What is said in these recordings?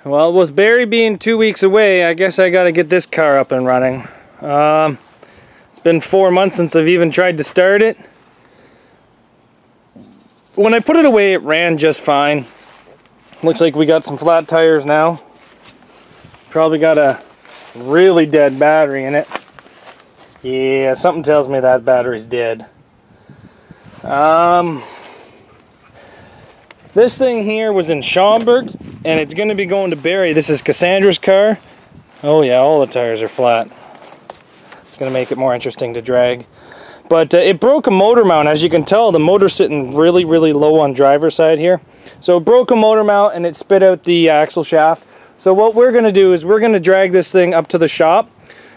Well, with Barry being 2 weeks away, I guess I gotta get this car up and running. It's been 4 months since I've even tried to start it. When I put it away, it ran just fine. Looks like we got some flat tires now. Probably got a really dead battery in it. Yeah, something tells me that battery's dead. This thing here was in Schaumburg, and it's going to be going to Barrie. This is Cassandra's car. Oh yeah, all the tires are flat. It's going to make it more interesting to drag. But it broke a motor mount. As you can tell, the motor's sitting really, really low on driver's side here. So it broke a motor mount and it spit out the axle shaft. So what we're going to do is we're going to drag this thing up to the shop.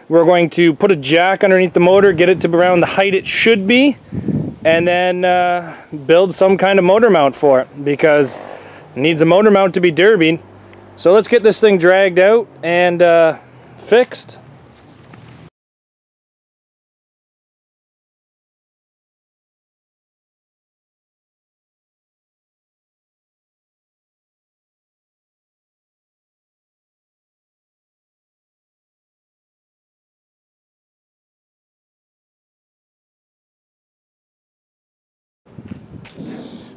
We're going to put a jack underneath the motor, get it to around the height it should be, and then build some kind of motor mount for it, because it needs a motor mount to be derbied. So let's get this thing dragged out and fixed.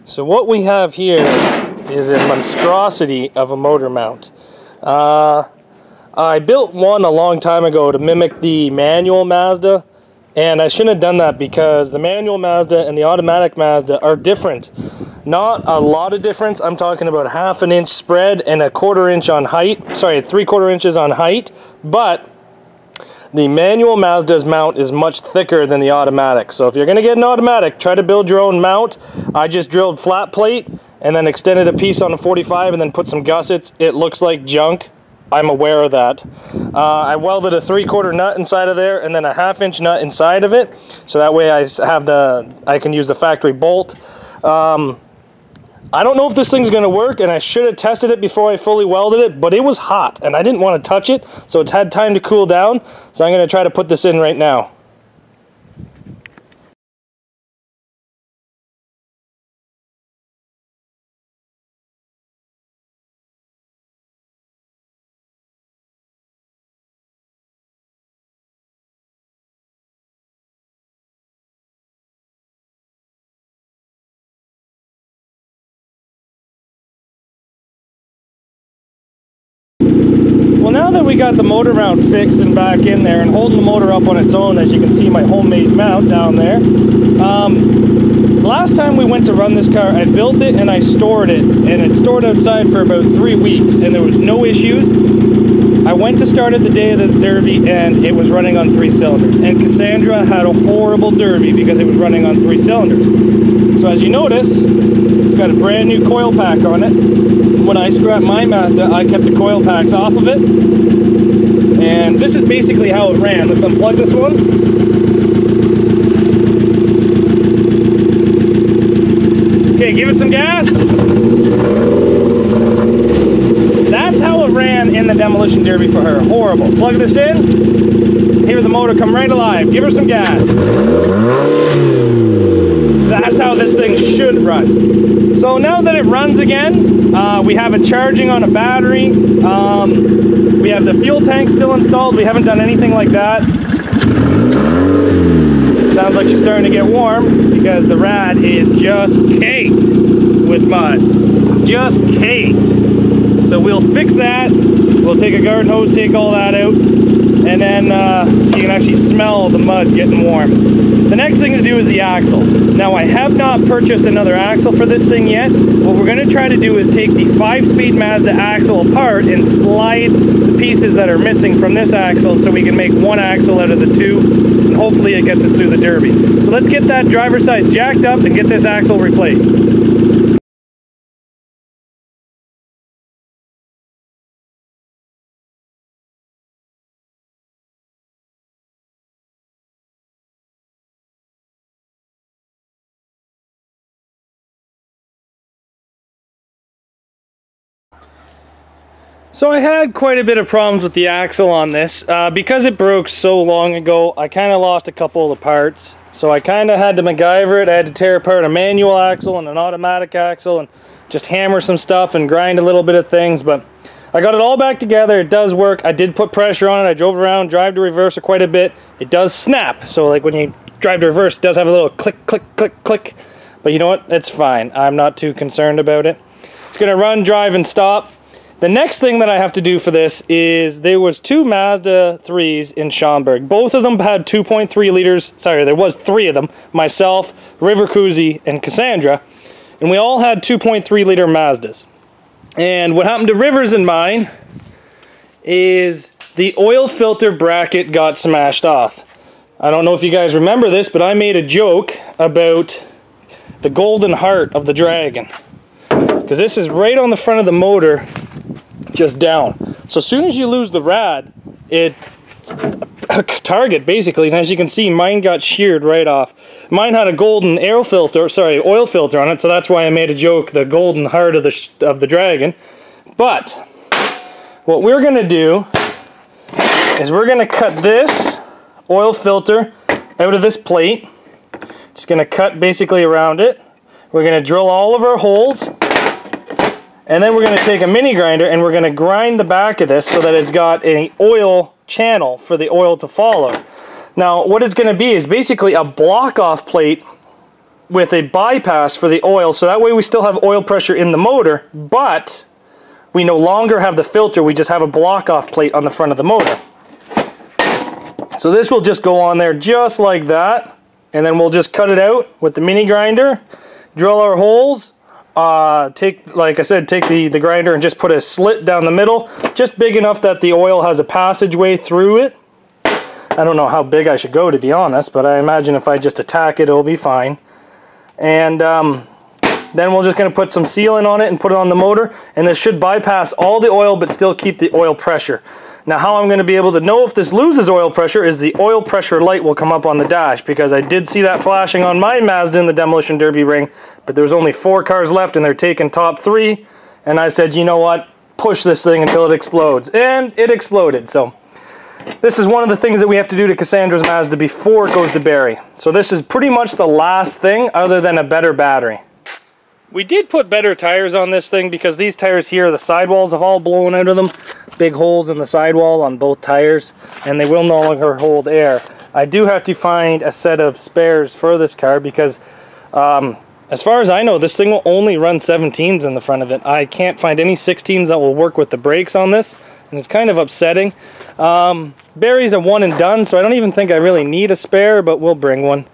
So what we have here is a monstrosity of a motor mount. I built one a long time ago to mimic the manual Mazda, and I shouldn't have done that because the manual Mazda and the automatic Mazda are different. Not a lot of difference. I'm talking about 1/2 inch spread and 1/4 inch on height. Sorry, 3/4 inches on height, but the manual Mazda's mount is much thicker than the automatic. So if you're going to get an automatic, try to build your own mount. I just drilled flat plate and then extended a piece on a 45 and then put some gussets. It looks like junk. I'm aware of that. I welded a 3/4 nut inside of there and then a 1/2 inch nut inside of it. So that way I can use the factory bolt. I don't know if this thing's going to work, and I should have tested it before I fully welded it, but it was hot and I didn't want to touch it, so it's had time to cool down. So I'm going to try to put this in right now. Well, now that we got the motor mount fixed and back in there and holding the motor up on its own, as you can see my homemade mount down there, last time we went to run this car, I built it and I stored it, and it stored outside for about 3 weeks and there was no issues. I went to start it the day of the derby and it was running on 3 cylinders, and Cassandra had a horrible derby because it was running on 3 cylinders. So as you notice, it's got a brand new coil pack on it. When I scrapped my Mazda, I kept the coil packs off of it. And this is basically how it ran. Let's unplug this one. Okay, give it some gas. That's how it ran in the demolition derby for her. Horrible. Plug this in. Hear the motor come right alive. Give her some gas. That's how this thing should run. So now that it runs again, we have it charging on a battery. We have the fuel tank still installed. We haven't done anything like that. Sounds like she's starting to get warm because the rad is just caked with mud. Just caked. So we'll fix that. We'll take a garden hose, take all that out, and then you can actually smell the mud getting warm. The next thing to do is the axle. Now, I have not purchased another axle for this thing yet. What we're going to try to do is take the 5-speed Mazda axle apart and slide the pieces that are missing from this axle so we can make one axle out of the 2, and hopefully it gets us through the derby. So let's get that driver's side jacked up and get this axle replaced. So I had quite a bit of problems with the axle on this. Because it broke so long ago, I kind of lost a couple of the parts. So I kind of had to MacGyver it. I had to tear apart a manual axle and an automatic axle and just hammer some stuff and grind a little bit of things, but I got it all back together. It does work. I did put pressure on it. I drove around, drive to reverse it quite a bit. It does snap. So like when you drive to reverse, it does have a little click, click, click, click. But you know what? It's fine. I'm not too concerned about it. It's going to run, drive, and stop. The next thing that I have to do for this is there was 2 Mazda 3s in Schaumburg. Both of them had 2.3 liters. Sorry, there was 3 of them. Myself, River Kuzi, and Cassandra. And we all had 2.3 liter Mazdas. And what happened to Rivers and mine is the oil filter bracket got smashed off. I don't know if you guys remember this, but I made a joke about the golden heart of the Dragon. Because this is right on the front of the motor, just down. So as soon as you lose the rad, it's a target basically, and as you can see, mine got sheared right off. Mine had a golden oil filter on it, so that's why I made a joke, the golden heart of the Dragon. But what we're gonna do is we're gonna cut this oil filter out of this plate. Just gonna cut basically around it. We're gonna drill all of our holes, and then we're gonna take a mini grinder and we're gonna grind the back of this so that it's got an oil channel for the oil to follow. Now what it's going to be is basically a block off plate with a bypass for the oil, so that way we still have oil pressure in the motor, but we no longer have the filter, we just have a block off plate on the front of the motor. So this will just go on there just like that, and then we'll just cut it out with the mini grinder, drill our holes, like I said, take the grinder and just put a slit down the middle, just big enough that the oil has a passageway through it. I don't know how big I should go, to be honest, but I imagine if I just attack it, it'll be fine. And then we're just going to put some sealant on it and put it on the motor, and this should bypass all the oil but still keep the oil pressure. Now how I'm going to be able to know if this loses oil pressure is the oil pressure light will come up on the dash, because I did see that flashing on my Mazda in the Demolition Derby ring, but there was only 4 cars left and they're taking top 3, and I said, you know what, push this thing until it explodes, and it exploded. So this is one of the things that we have to do to Cassandra's Mazda before it goes to Barrie. So this is pretty much the last thing other than a better battery. We did put better tires on this thing because these tires here, the sidewalls have all blown out of them. Big holes in the sidewall on both tires, and they will no longer hold air. I do have to find a set of spares for this car because as far as I know, this thing will only run 17s in the front of it. I can't find any 16s that will work with the brakes on this, and it's kind of upsetting. Barrie's a one and done, so I don't even think I really need a spare, but we'll bring one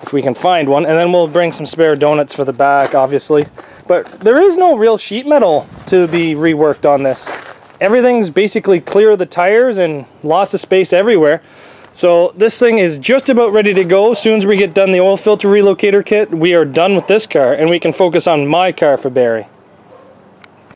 if we can find one, and then we'll bring some spare donuts for the back, obviously. But there is no real sheet metal to be reworked on this. Everything's basically clear of the tires and lots of space everywhere. So this thing is just about ready to go. As soon as we get done the oil filter relocator kit, we are done with this car, and we can focus on my car for Barrie.